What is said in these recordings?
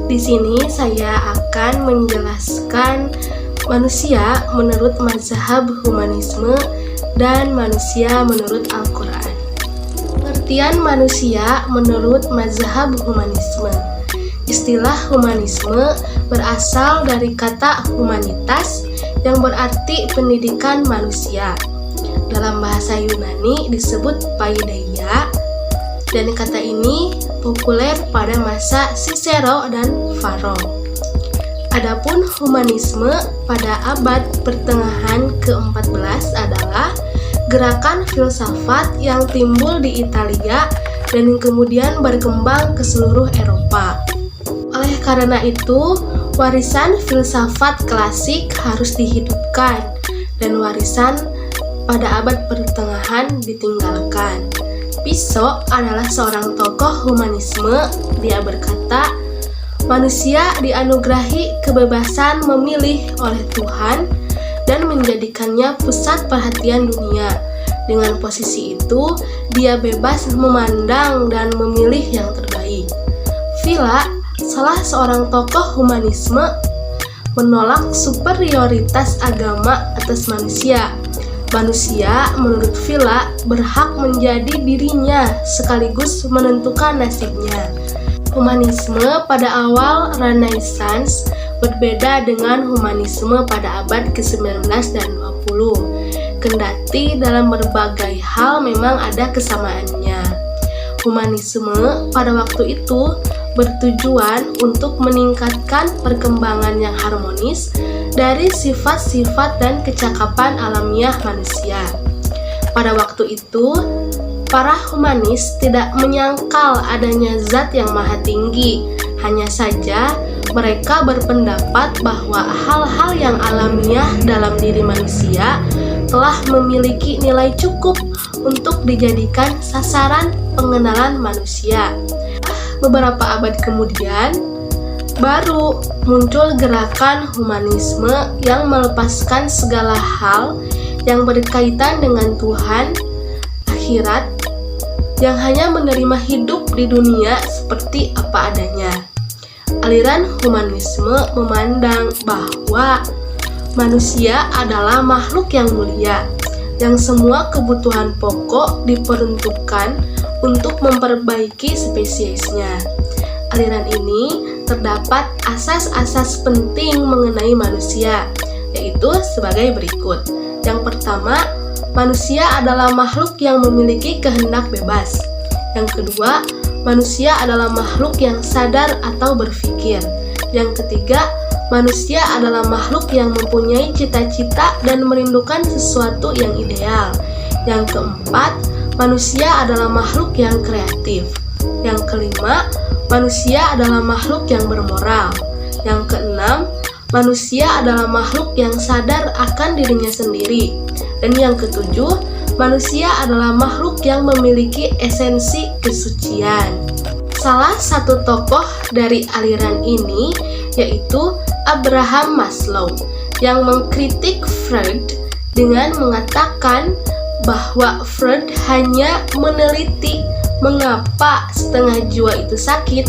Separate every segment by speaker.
Speaker 1: Di sini saya akan menjelaskan manusia menurut mazhab humanisme dan manusia menurut Al-Quran. Pengertian manusia menurut mazhab humanisme. Istilah humanisme berasal dari kata humanitas yang berarti pendidikan manusia. Dalam bahasa Yunani disebut paideia, dan kata ini populer pada masa Cicero dan Varro. Adapun humanisme pada abad pertengahan ke-14 adalah gerakan filsafat yang timbul di Italia dan kemudian berkembang ke seluruh Eropa. Oleh karena itu, warisan filsafat klasik harus dihidupkan dan warisan pada abad pertengahan ditinggalkan. Piso adalah seorang tokoh humanisme. Dia berkata, manusia dianugerahi kebebasan memilih oleh Tuhan dan menjadikannya pusat perhatian dunia. Dengan posisi itu, dia bebas memandang dan memilih yang terbaik. Villa, salah seorang tokoh humanisme, menolak superioritas agama atas manusia. Manusia, menurut Villa, berhak menjadi dirinya sekaligus menentukan nasibnya. Humanisme pada awal Renaissance berbeda dengan humanisme pada abad ke-19 dan 20. Kendati dalam berbagai hal memang ada kesamaannya. Humanisme pada waktu itu bertujuan untuk meningkatkan perkembangan yang harmonis dari sifat-sifat dan kecakapan alamiah manusia. Pada waktu itu, para humanis tidak menyangkal adanya zat yang maha tinggi. Hanya saja mereka berpendapat bahwa hal-hal yang alamiah dalam diri manusia telah memiliki nilai cukup untuk dijadikan sasaran pengenalan manusia. Beberapa abad kemudian, baru muncul gerakan humanisme yang melepaskan segala hal yang berkaitan dengan Tuhan, akhirat, yang hanya menerima hidup di dunia seperti apa adanya. Aliran humanisme memandang bahwa manusia adalah makhluk yang mulia, yang semua kebutuhan pokok diperuntukkan untuk memperbaiki spesiesnya. Aliran ini terdapat asas-asas penting mengenai manusia, yaitu sebagai berikut. Yang pertama, manusia adalah makhluk yang memiliki kehendak bebas. Yang kedua, manusia adalah makhluk yang sadar atau berpikir. Yang ketiga, manusia adalah makhluk yang mempunyai cita-cita dan merindukan sesuatu yang ideal. Yang keempat, manusia adalah makhluk yang kreatif. Yang kelima, manusia adalah makhluk yang bermoral. Yang keenam, manusia adalah makhluk yang sadar akan dirinya sendiri. Dan yang ketujuh, manusia adalah makhluk yang memiliki esensi kesucian. Salah satu tokoh dari aliran ini yaitu Abraham Maslow yang mengkritik Freud dengan mengatakan bahwa Freud hanya meneliti mengapa setengah jiwa itu sakit,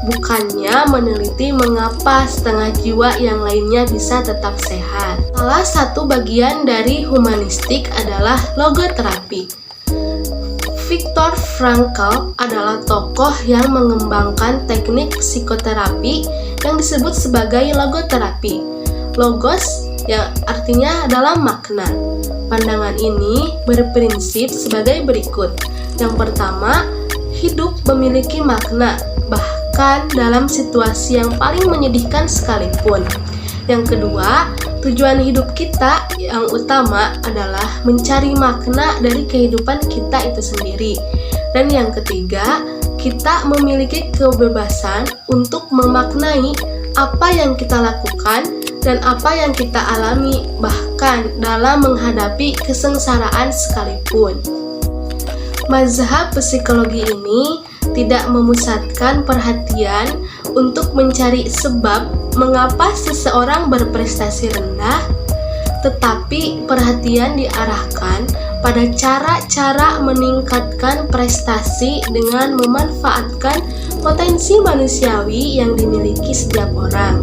Speaker 1: bukannya meneliti mengapa setengah jiwa yang lainnya bisa tetap sehat. Salah satu bagian dari humanistik adalah logoterapi. Viktor Frankl adalah tokoh yang mengembangkan teknik psikoterapi yang disebut sebagai logoterapi. Logos yang artinya adalah makna. Pandangan ini berprinsip sebagai berikut. Yang pertama, hidup memiliki makna, bahkan dalam situasi yang paling menyedihkan sekalipun. Yang kedua, tujuan hidup kita yang utama adalah mencari makna dari kehidupan kita itu sendiri. Dan yang ketiga, kita memiliki kebebasan untuk memaknai apa yang kita lakukan dan apa yang kita alami, bahkan dalam menghadapi kesengsaraan sekalipun. Mazhab psikologi ini tidak memusatkan perhatian untuk mencari sebab mengapa seseorang berprestasi rendah, tetapi perhatian diarahkan pada cara-cara meningkatkan prestasi dengan memanfaatkan potensi manusiawi yang dimiliki setiap orang.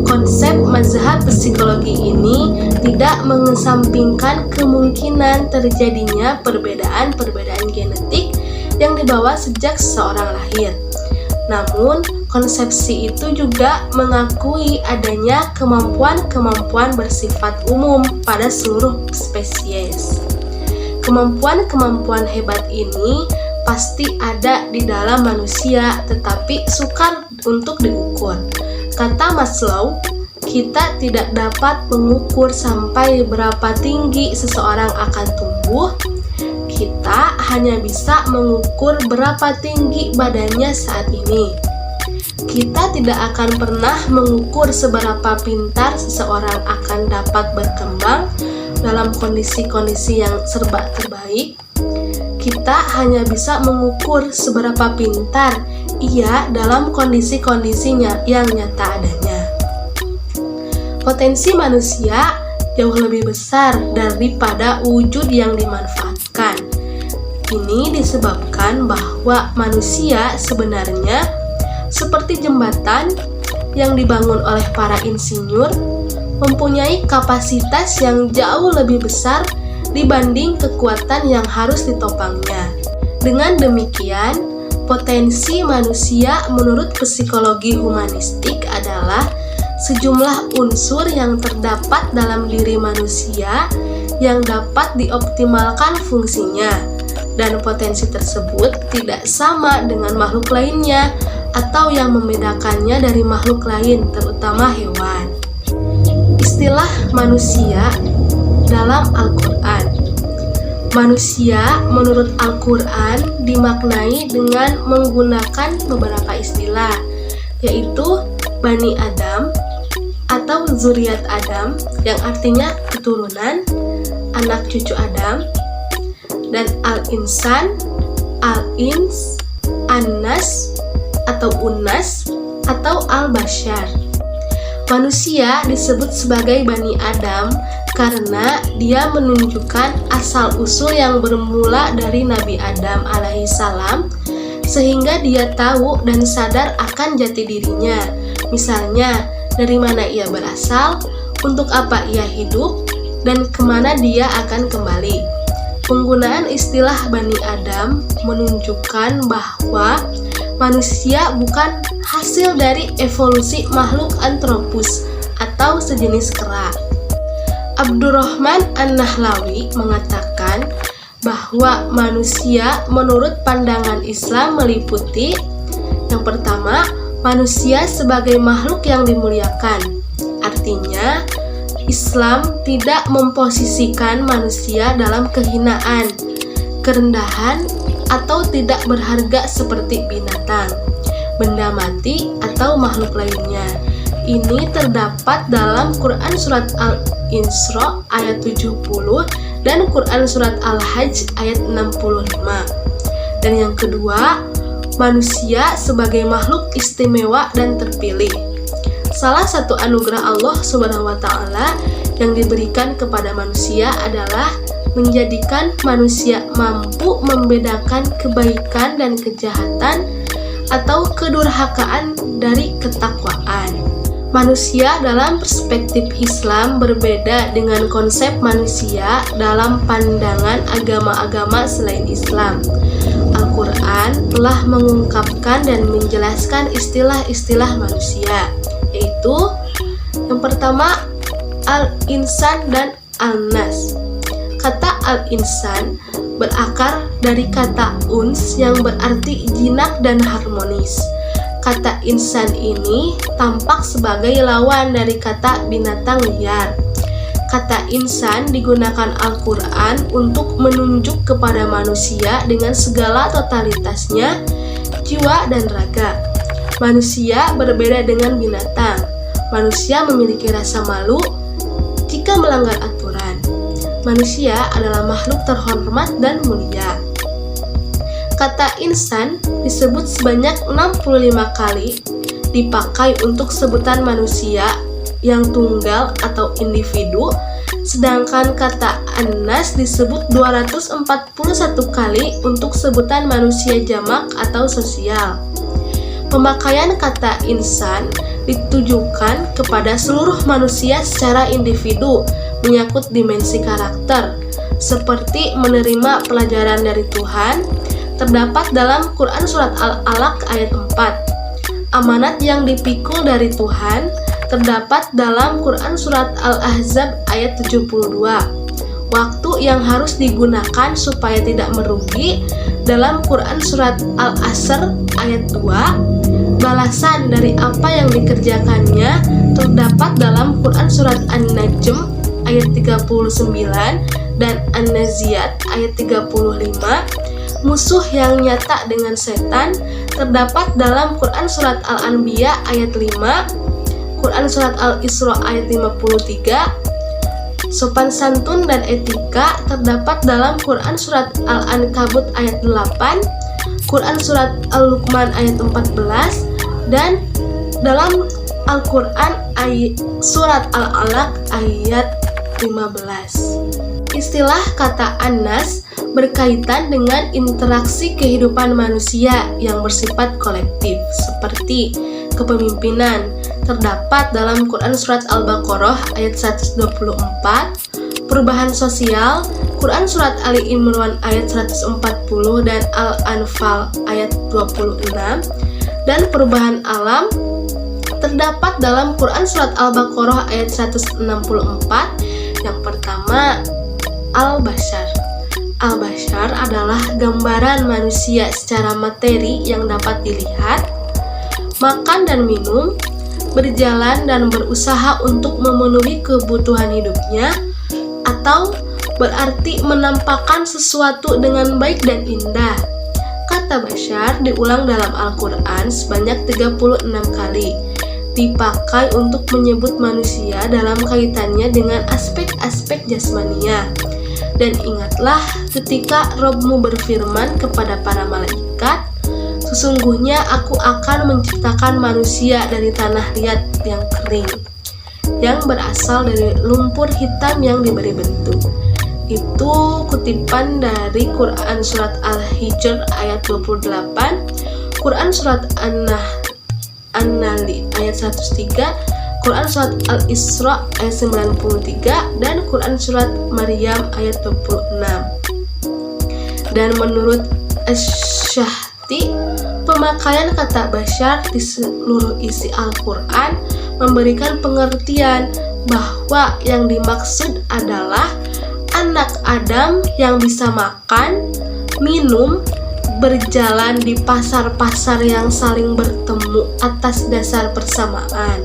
Speaker 1: Konsep mazhab psikologi ini tidak mengesampingkan kemungkinan terjadinya perbedaan-perbedaan genetik yang dibawa sejak seseorang lahir. Namun, konsepsi itu juga mengakui adanya kemampuan-kemampuan bersifat umum pada seluruh spesies. Kemampuan-kemampuan hebat ini pasti ada di dalam manusia, tetapi sukar untuk diukur. Kata Maslow, kita tidak dapat mengukur sampai berapa tinggi seseorang akan tumbuh. Kita hanya bisa mengukur berapa tinggi badannya saat ini. Kita tidak akan pernah mengukur seberapa pintar seseorang akan dapat berkembang dalam kondisi-kondisi yang serba terbaik. Kita hanya bisa mengukur seberapa pintar ia dalam kondisi-kondisinya yang nyata adanya. Potensi manusia jauh lebih besar daripada wujud yang dimanfaatkan. Ini disebabkan bahwa manusia sebenarnya seperti jembatan yang dibangun oleh para insinyur, mempunyai kapasitas yang jauh lebih besar dibanding kekuatan yang harus ditopangnya. Dengan demikian, potensi manusia menurut psikologi humanistik adalah sejumlah unsur yang terdapat dalam diri manusia yang dapat dioptimalkan fungsinya, dan potensi tersebut tidak sama dengan makhluk lainnya atau yang membedakannya dari makhluk lain, terutama hewan. Istilah manusia dalam Al-Quran. Manusia menurut Al-Quran dimaknai dengan menggunakan beberapa istilah, yaitu Bani Adam atau zuriat Adam, yang artinya keturunan, anak cucu Adam, dan Al-Insan, Al-Ins, An-Nas atau Unnas atau Al-Bashar. Manusia disebut sebagai Bani Adam karena dia menunjukkan asal-usul yang bermula dari Nabi Adam alaihissalam, sehingga dia tahu dan sadar akan jati dirinya. Misalnya, dari mana ia berasal, untuk apa ia hidup, dan kemana dia akan kembali. Penggunaan istilah Bani Adam menunjukkan bahwa manusia bukan hasil dari evolusi makhluk antropus atau sejenis kera. Abdurrahman An-Nahlawi mengatakan bahwa manusia menurut pandangan Islam meliputi: yang pertama, manusia sebagai makhluk yang dimuliakan. Artinya, Islam tidak memposisikan manusia dalam kehinaan, kerendahan, atau tidak berharga seperti binatang, benda mati, atau makhluk lainnya. Ini terdapat dalam Quran Surat Al-Isra ayat 70 dan Quran Surat Al-Hajj ayat 65. Dan yang kedua, manusia sebagai makhluk istimewa dan terpilih. Salah satu anugerah Allah Subhanahu wa Ta'ala yang diberikan kepada manusia adalah menjadikan manusia mampu membedakan kebaikan dan kejahatan atau kedurhakaan dari ketakwaan. Manusia dalam perspektif Islam berbeda dengan konsep manusia dalam pandangan agama-agama selain Islam. Al-Quran telah mengungkapkan dan menjelaskan istilah-istilah manusia, yaitu yang pertama, Al-Insan dan Al-Nas. Kata Al-Insan berakar dari kata uns yang berarti jinak dan harmonis. Kata insan ini tampak sebagai lawan dari kata binatang liar. Kata insan digunakan Al-Quran untuk menunjuk kepada manusia dengan segala totalitasnya, jiwa dan raga. Manusia berbeda dengan binatang. Manusia memiliki rasa malu jika melanggar aturan. Manusia adalah makhluk terhormat dan mulia. Kata insan disebut sebanyak 65 kali, dipakai untuk sebutan manusia yang tunggal atau individu, sedangkan kata An-Nas disebut 241 kali untuk sebutan manusia jamak atau sosial. Pemakaian kata insan ditujukan kepada seluruh manusia secara individu, menyangkut dimensi karakter, seperti menerima pelajaran dari Tuhan, terdapat dalam Quran Surat Al-Alaq ayat 4. Amanat yang dipikul dari Tuhan, terdapat dalam Quran Surat Al-Ahzab ayat 72. Waktu yang harus digunakan supaya tidak merugi, dalam Quran Surat Al-Asr ayat 2. Balasan dari apa yang dikerjakannya terdapat dalam Quran Surat An-Najm ayat 39 dan An-Naziat ayat 35. Musuh yang nyata dengan setan terdapat dalam Quran Surat Al-Anbiya ayat 5, Quran Surat Al-Isra ayat 53. Sopan santun dan etika terdapat dalam Quran Surat Al-Ankabut ayat 8, Quran Surat Al-Luqman ayat 14, dan dalam Al-Quran Surat Al-Alaq ayat 15. Istilah kata An-Nas berkaitan dengan interaksi kehidupan manusia yang bersifat kolektif, seperti kepemimpinan, terdapat dalam Quran Surat Al-Baqarah ayat 124, perubahan sosial, Quran Surat Ali Imran ayat 140 dan Al-Anfal ayat 26, dan perubahan alam, terdapat dalam Quran Surat Al-Baqarah ayat 164. Yang pertama, Al-Bashar. Al-Bashar adalah gambaran manusia secara materi yang dapat dilihat, makan dan minum, berjalan dan berusaha untuk memenuhi kebutuhan hidupnya, atau berarti menampakkan sesuatu dengan baik dan indah. Kata Bashar diulang dalam Al-Quran sebanyak 36 kali, dipakai untuk menyebut manusia dalam kaitannya dengan aspek-aspek jasmania. Dan ingatlah ketika Robmu berfirman kepada para malaikat, sesungguhnya aku akan menciptakan manusia dari tanah liat yang kering, yang berasal dari lumpur hitam yang diberi bentuk. Itu kutipan dari Quran Surat Al-Hijr ayat 28, Quran Surat An-Nali ayat 103, Quran Surat Al-Isra ayat 93, dan Quran Surat Maryam ayat 26. Dan menurut Asy-Syahti, pemakaian kata Bashar di seluruh isi Al-Quran memberikan pengertian bahwa yang dimaksud adalah anak Adam yang bisa makan, minum, berjalan di pasar-pasar yang saling bertemu atas dasar persamaan.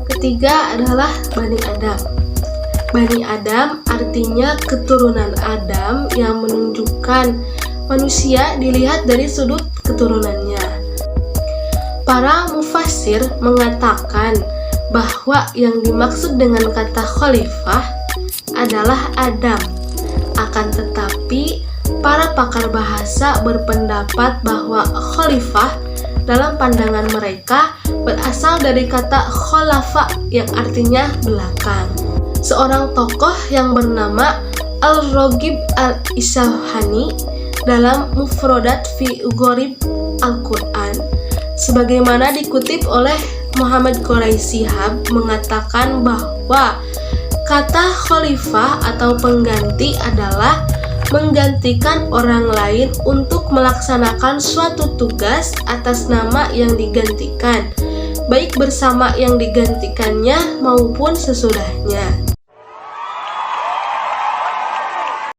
Speaker 1: Ketiga adalah Bani Adam. Bani Adam artinya keturunan Adam yang menunjukkan manusia dilihat dari sudut keturunannya. Para mufassir mengatakan bahwa yang dimaksud dengan kata khalifah adalah Adam. Akan tetapi, para pakar bahasa berpendapat bahwa khalifah dalam pandangan mereka berasal dari kata khalafa yang artinya belakang. Seorang tokoh yang bernama Al-Raghib Al-Isfahani dalam Mufradat fi Gharib Al-Quran, sebagaimana dikutip oleh Muhammad Quraisy Shihab, mengatakan bahwa kata khalifah atau pengganti adalah menggantikan orang lain untuk melaksanakan suatu tugas atas nama yang digantikan, baik bersama yang digantikannya maupun sesudahnya.